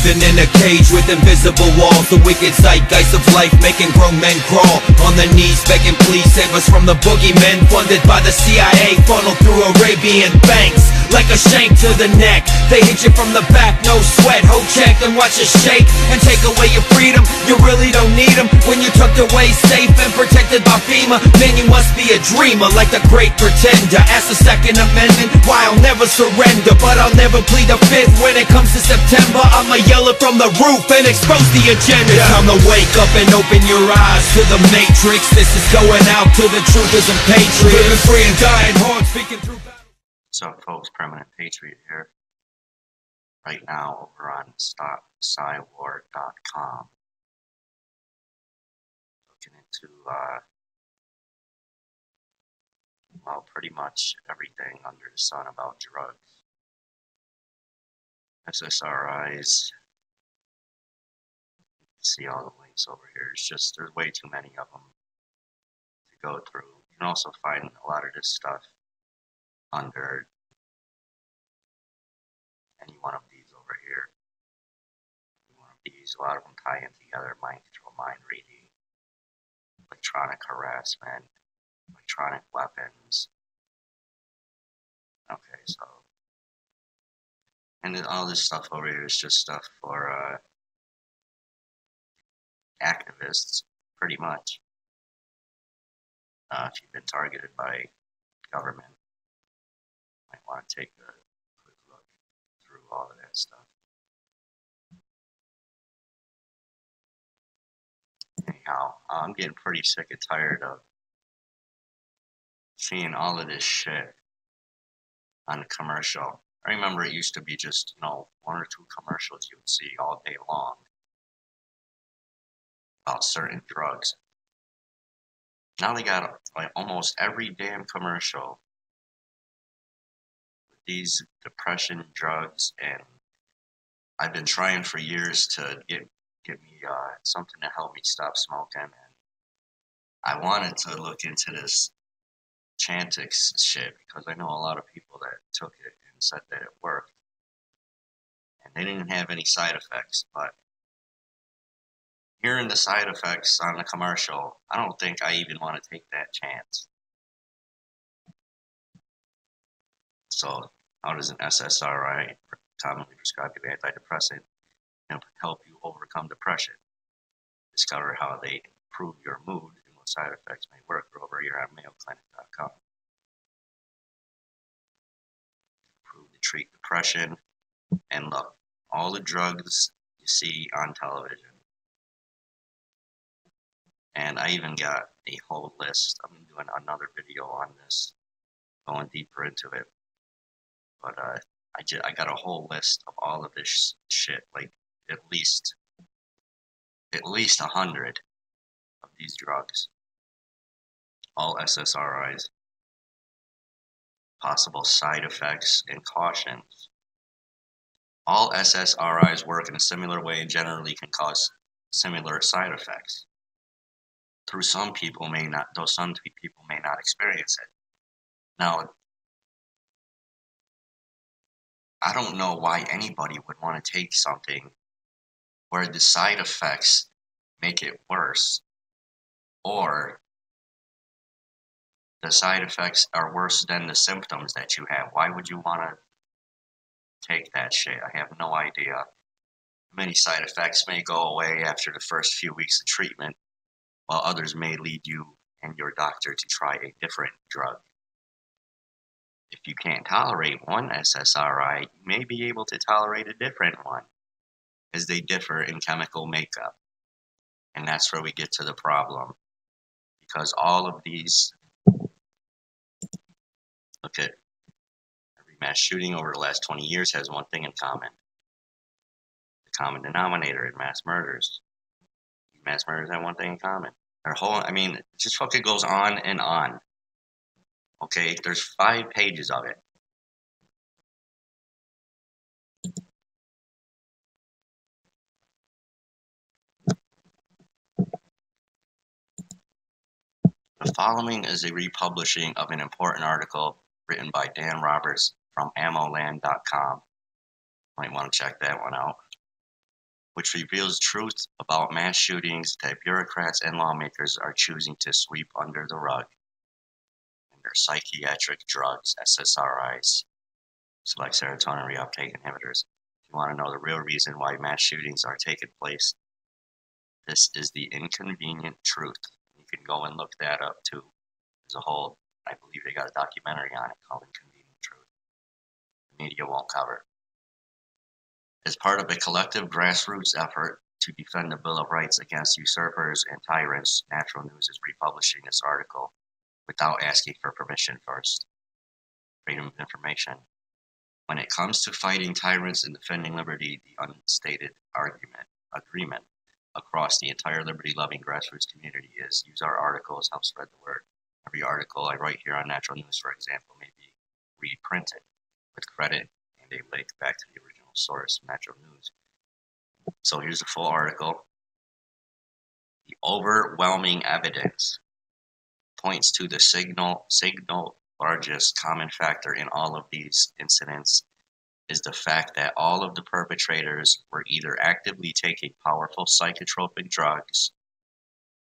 Living in a cage with invisible walls, the wicked zeitgeist of life making grown men crawl on their knees begging please save us from the boogeymen funded by the CIA, funneled through Arabian banks like a shank to the neck. They hit you from the back, no sweat, hold check and watch us shake and take away your freedom. You really don't need them when you're tucked away safe and protected by FEMA. Man, you must be a dreamer like the great pretender. Ask the Second Amendment, why I'll never surrender, but I'll never plead the Fifth. When it comes to September, I'ma yell it from the roof and expose the agenda. It's time to wake up and open your eyes to the matrix. This is going out to the truthers and patriots, living free and dying hard, speaking through battle. What's up, folks? Permanent Patriot here. Right now over on SSRI.com. Looking into, well, pretty much everything under the sun about drugs. SSRIs. See all the links over here. It's just, there's way too many of them to go through. You can also find a lot of this stuff under any one of these over here. One of these, a lot of them tie in together: mind control, mind reading, electronic harassment, electronic weapons. Okay, so, and then all this stuff over here is just stuff for activists, pretty much. If you've been targeted by government, you might want to take a quick look through all of that stuff. Anyhow, I'm getting pretty sick and tired of seeing all of this shit on the commercial. I remember it used to be just, one or two commercials you would see all day long about certain drugs. Now they got like almost every damn commercial with these depression drugs, and I've been trying for years to get me something to help me stop smoking, and I wanted to look into this Chantix shit because I know a lot of people that took it and said that it worked, and they didn't have any side effects, but hearing the side effects on the commercial, I don't think I even want to take that chance. So, how does an SSRI, commonly prescribed antidepressant, help you overcome depression? Discover how they improve your mood and what side effects may work over here on MayoClinic.com. Improve to treat depression, and look, all the drugs you see on television. And I even got a whole list. I'm doing another video on this, going deeper into it. But I got a whole list of all of this shit, like at least 100 of these drugs, all SSRIs, possible side effects and cautions. All SSRIs work in a similar way and generally can cause similar side effects. Though some people may not experience it. Now, I don't know why anybody would want to take something where the side effects make it worse, or the side effects are worse than the symptoms that you have. Why would you want to take that shit? I have no idea. Many side effects may go away after the first few weeks of treatment, while others may lead you and your doctor to try a different drug. If you can't tolerate one SSRI, you may be able to tolerate a different one, as they differ in chemical makeup. And that's where we get to the problem. Because all of these, look at every mass shooting over the last 20 years has one thing in common. The common denominator in mass murders. Mass murders have one thing in common. It just fucking goes on and on. Okay, there's 5 pages of it. The following is a republishing of an important article written by Dan Roberts from ammoland.com. Might want to check that one out. which reveals truth about mass shootings that bureaucrats and lawmakers are choosing to sweep under the rug. And their psychiatric drugs, SSRIs, select serotonin reuptake inhibitors. If you want to know the real reason why mass shootings are taking place, this is the inconvenient truth. You can go and look that up too. There's a whole, I believe they got a documentary on it called Inconvenient Truth. The media won't cover. As part of a collective grassroots effort to defend the Bill of Rights against usurpers and tyrants, Natural News is republishing this article without asking for permission first. Freedom of information. When it comes to fighting tyrants and defending liberty, the unstated agreement across the entire liberty-loving grassroots community is use our articles, help spread the word. Every article I write here on Natural News, for example, may be reprinted with credit and a link back to the original source, Natural News. So here's the full article. The overwhelming evidence points to the signal largest common factor in all of these incidents is the fact that all of the perpetrators were either actively taking powerful psychotropic drugs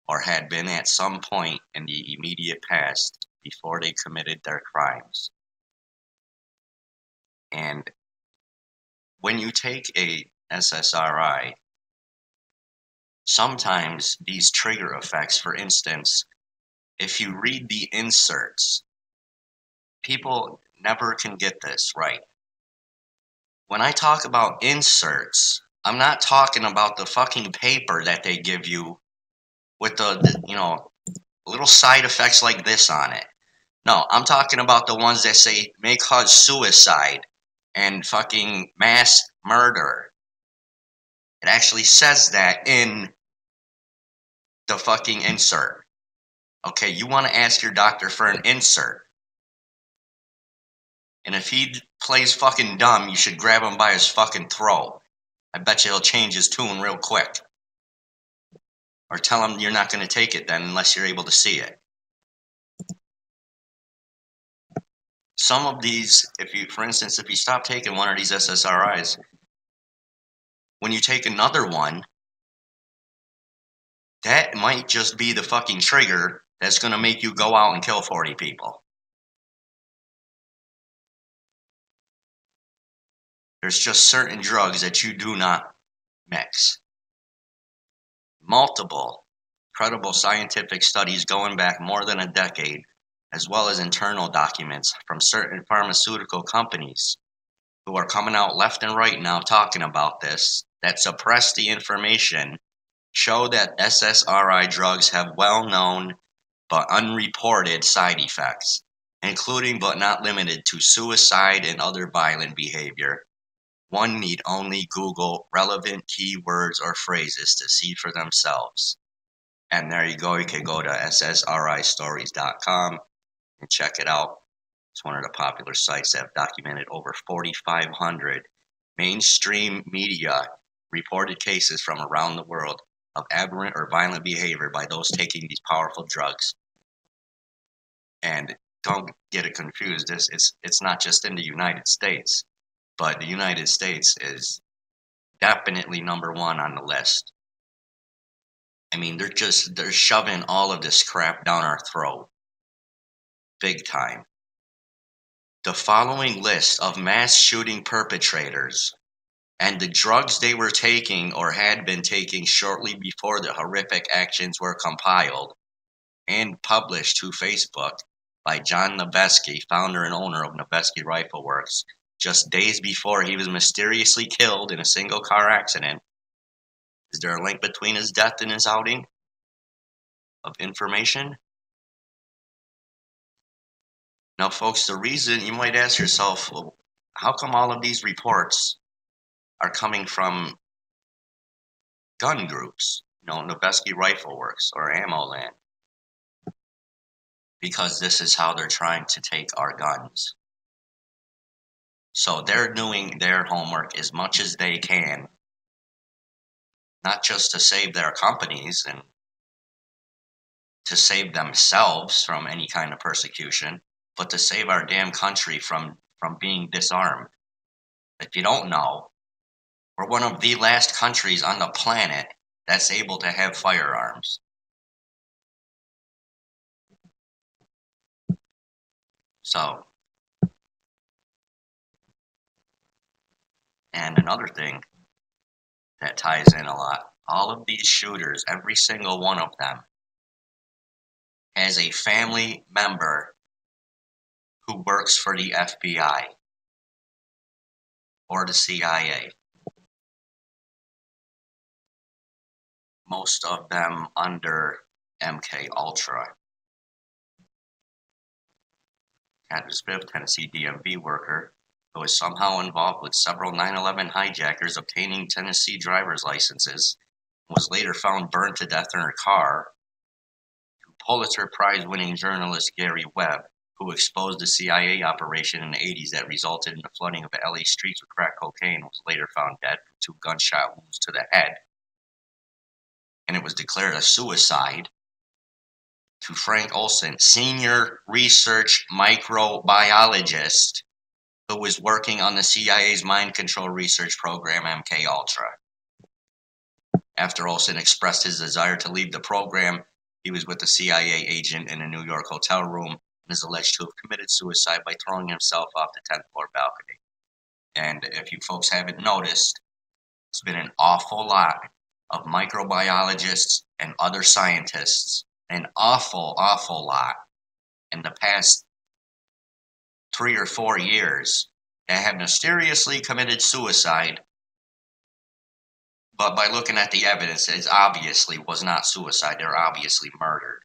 or had been at some point in the immediate past before they committed their crimes. And when you take a SSRI, sometimes these trigger effects, for instance, if you read the inserts, people never can get this right. When I talk about inserts, I'm not talking about the fucking paper that they give you with the little side effects like this on it. No, I'm talking about the ones that say may cause suicide and fucking mass murder. It actually says that in the fucking insert. Okay, you want to ask your doctor for an insert. And if he plays fucking dumb, you should grab him by his fucking throat. I bet you he'll change his tune real quick. Or tell him you're not going to take it then unless you're able to see it. Some of these, for instance, if you stop taking one of these SSRIs, when you take another one, that might just be the fucking trigger that's going to make you go out and kill 40 people. There's just certain drugs that you do not mix. Multiple credible scientific studies going back more than a decade, as well as internal documents from certain pharmaceutical companies who are coming out left and right now talking about this, that suppress the information, show that SSRI drugs have well-known but unreported side effects, including but not limited to suicide and other violent behavior. One need only Google relevant keywords or phrases to see for themselves. And there you go. You can go to ssristories.com and check it out. It's one of the popular sites that have documented over 4,500 mainstream media reported cases from around the world of aberrant or violent behavior by those taking these powerful drugs. And don't get it confused. It's not just in the United States. But the United States is definitely number one on the list. I mean, they're shoving all of this crap down our throat. Big time. The following list of mass shooting perpetrators and the drugs they were taking or had been taking shortly before the horrific actions were compiled and published to Facebook by John Noveske, founder and owner of Noveske Rifle Works, just days before he was mysteriously killed in a single car accident. Is there a link between his death and his outing of information? Now, folks, the reason you might ask yourself, well, how come all of these reports are coming from gun groups? Noveske Rifle Works or Ammo Land. Because this is how they're trying to take our guns. So they're doing their homework as much as they can, not just to save their companies and to save themselves from any kind of persecution, but to save our damn country from being disarmed. If you don't know, We're one of the last countries on the planet that's able to have firearms. So, and another thing that ties in a lot, all of these shooters, every single one of them, has a family member who works for the FBI or the CIA. Most of them under MK Ultra. Captain Smith, Tennessee DMV worker, who was somehow involved with several 9/11 hijackers obtaining Tennessee driver's licenses, was later found burned to death in her car. Pulitzer Prize-winning journalist Gary Webb, who exposed the CIA operation in the 80s that resulted in the flooding of LA streets with crack cocaine, was later found dead from 2 gunshot wounds to the head. And it was declared a suicide. To Frank Olson, senior research microbiologist who was working on the CIA's mind control research program MK Ultra. After Olson expressed his desire to leave the program, he was with a CIA agent in a New York hotel room and is alleged to have committed suicide by throwing himself off the 10th floor balcony. And if you folks haven't noticed, there's been an awful lot of microbiologists and other scientists, an awful lot in the past 3 or 4 years that have mysteriously committed suicide, but by looking at the evidence, it obviously was not suicide. They're obviously murdered.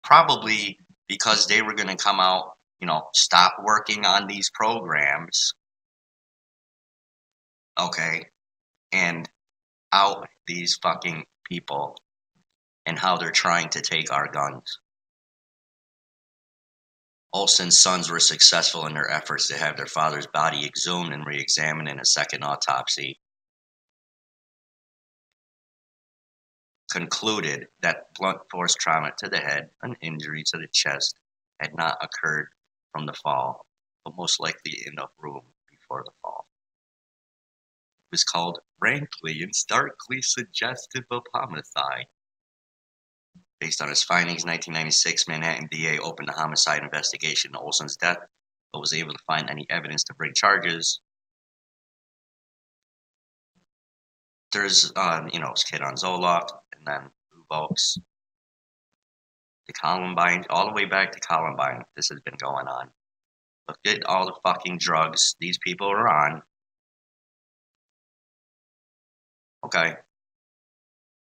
Probably because they were going to come out, stop working on these programs, okay, and out these fucking people and how they're trying to take our guns. Olson's sons were successful in their efforts to have their father's body exhumed and re-examined in a second autopsy. Concluded that blunt force trauma to the head, an injury to the chest, had not occurred from the fall, but most likely in the room before the fall. It was called rankly and starkly suggestive of homicide. Based on his findings, 1996 Manhattan DA opened a homicide investigation into Olson's death, but was able to find any evidence to bring charges. There's, his kid on Zoloft, and then Luvox, the Columbine, all the way back to Columbine. This has been going on. Look at all the fucking drugs these people are on. Okay.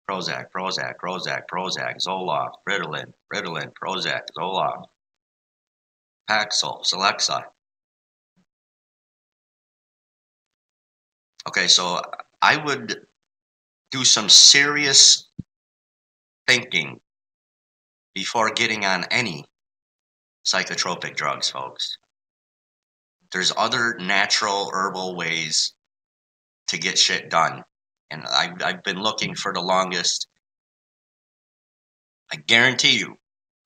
Prozac, Zoloft, Ritalin, Prozac, Zoloft, Paxil, Celexa. Okay, so I would do some serious thinking before getting on any psychotropic drugs, folks. There's other natural herbal ways to get shit done. And I've been looking for the longest. I guarantee you,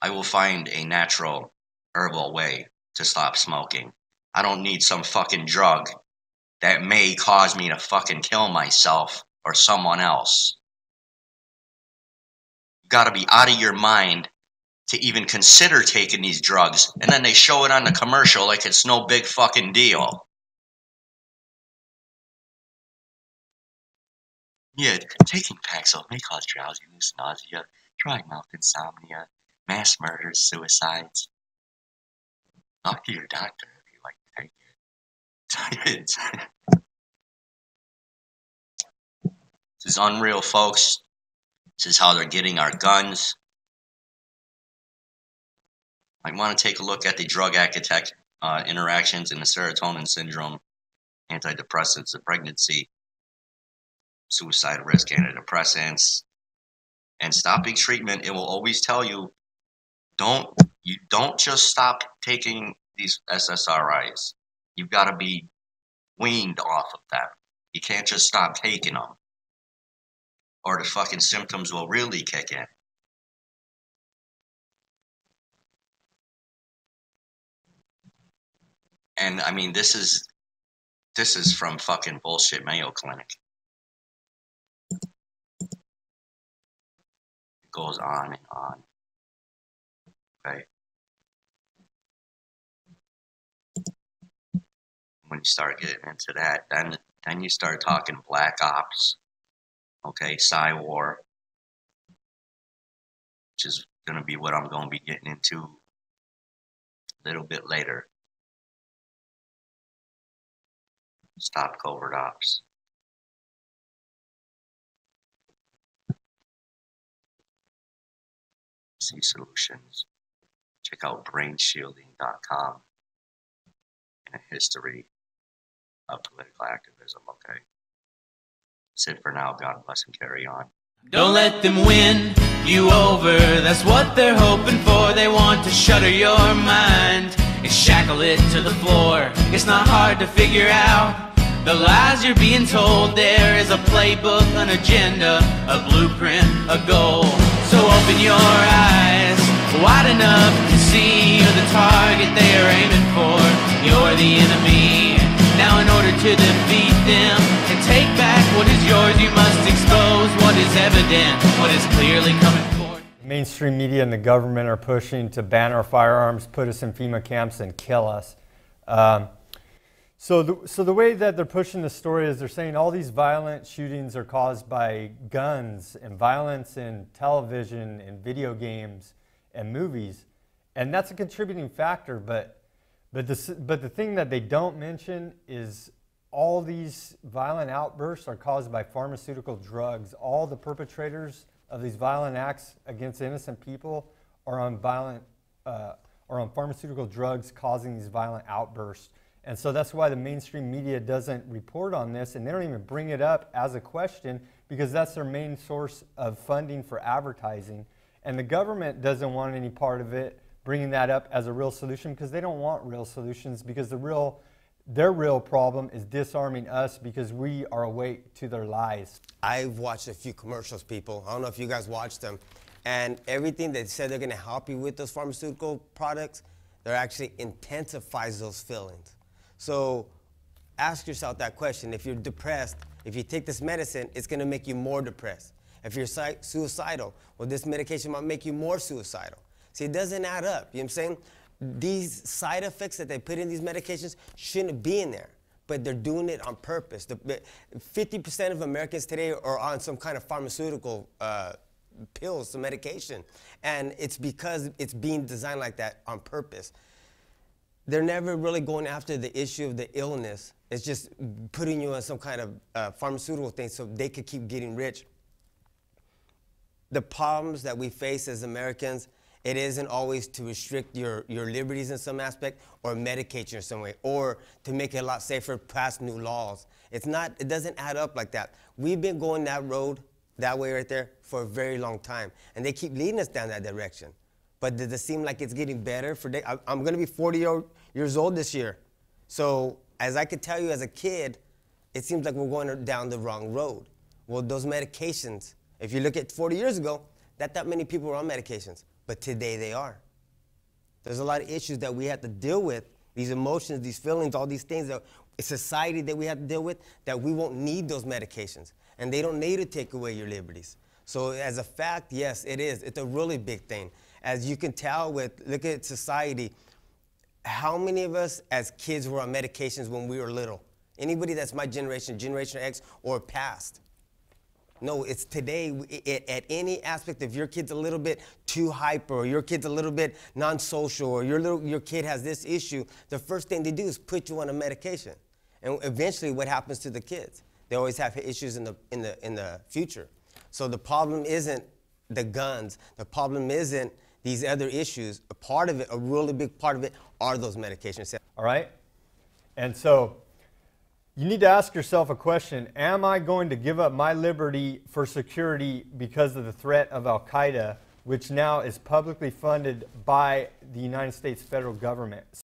I will find a natural herbal way to stop smoking. I don't need some fucking drug that may cause me to fucking kill myself or someone else. You gotta be out of your mind to even consider taking these drugs, and then they show it on the commercial like it's no big fucking deal. Yeah, taking Paxil may cause drowsiness, nausea, dry mouth, insomnia, mass murders, suicides. Talk to your doctor if you like to take it. This is unreal, folks. This is how they're getting our guns. I want to take a look at the drug architect interactions in the serotonin syndrome, antidepressants, the pregnancy, suicide risk, antidepressants, and stopping treatment. It will always tell you, don't just stop taking these SSRIs. You've got to be weaned off of them. You can't just stop taking them, or the fucking symptoms will really kick in. And I mean, this is This is from fucking bullshit Mayo Clinic. It goes on and on. Okay. When you start getting into that, then you start talking black ops. Okay, Psy-War, which is going to be what I'm going to be getting into a little bit later. Stop covert ops. See solutions. Check out brainshielding.com and a history of political activism, okay? That's it for now. God bless and carry on. Don't let them win you over, that's what they're hoping for. They want to shutter your mind and shackle it to the floor. It's not hard to figure out the lies you're being told. There is a playbook, an agenda, a blueprint, a goal. So open your eyes wide enough to see you're the target they are aiming for. You're the enemy. Now in order to defeat them and take back what is yours, you must expose what is evident, what is clearly coming forth. Mainstream media and the government are pushing to ban our firearms, put us in FEMA camps, and kill us. So the way that they're pushing the story is they're saying all these violent shootings are caused by guns and violence in television and video games and movies. And that's a contributing factor, but the thing that they don't mention is all these violent outbursts are caused by pharmaceutical drugs. All the perpetrators of these violent acts against innocent people are on pharmaceutical drugs causing these violent outbursts. And so that's why the mainstream media doesn't report on this, and they don't even bring it up as a question because that's their main source of funding for advertising. And the government doesn't want any part of it bringing that up as a real solution because they don't want real solutions, because their real problem is disarming us because we are awake to their lies. I've watched a few commercials, people. I don't know if you guys watched them. And everything they said they're going to help you with those pharmaceutical products, they're actually intensifies those feelings. So ask yourself that question. If you're depressed, if you take this medicine, it's going to make you more depressed. If you're suicidal, well, this medication might make you more suicidal. See, it doesn't add up. You know what I'm saying? These side effects that they put in these medications shouldn't be in there, but they're doing it on purpose. 50% of Americans today are on some kind of pharmaceutical pills, some medication, and it's because it's being designed like that on purpose. They're never really going after the issue of the illness. It's just putting you on some kind of pharmaceutical thing so they could keep getting rich. The problems that we face as Americans, it isn't always to restrict your liberties in some aspect or medicate you in some way or to make it a lot safer, pass new laws. It doesn't add up like that. We've been going that road, that way right there, for a very long time. And they keep leading us down that direction. But does it seem like it's getting better? I'm going to be 40 years old this year. So as I could tell you as a kid, it seems like we're going down the wrong road. Well, those medications, if you look at 40 years ago, not that many people were on medications. But today they are. There's a lot of issues that we have to deal with, these emotions, these feelings, all these things, that society that we have to deal with, that we won't need those medications. And they don't need to take away your liberties. So as a fact, yes, it is. It's a really big thing. As you can tell look at society, how many of us as kids were on medications when we were little? Anybody that's my generation, Generation X or past? No, it's today. At any aspect, if your kid's a little bit too hyper, or your kid's a little bit non-social, or your kid has this issue, the first thing they do is put you on a medication. And eventually, what happens to the kids? They always have issues in the future. So the problem isn't the guns. The problem isn't these other issues. A part of it, a really big part of it, are those medications. All right? And so you need to ask yourself a question. Am I going to give up my liberty for security because of the threat of Al-Qaeda, which now is publicly funded by the United States federal government?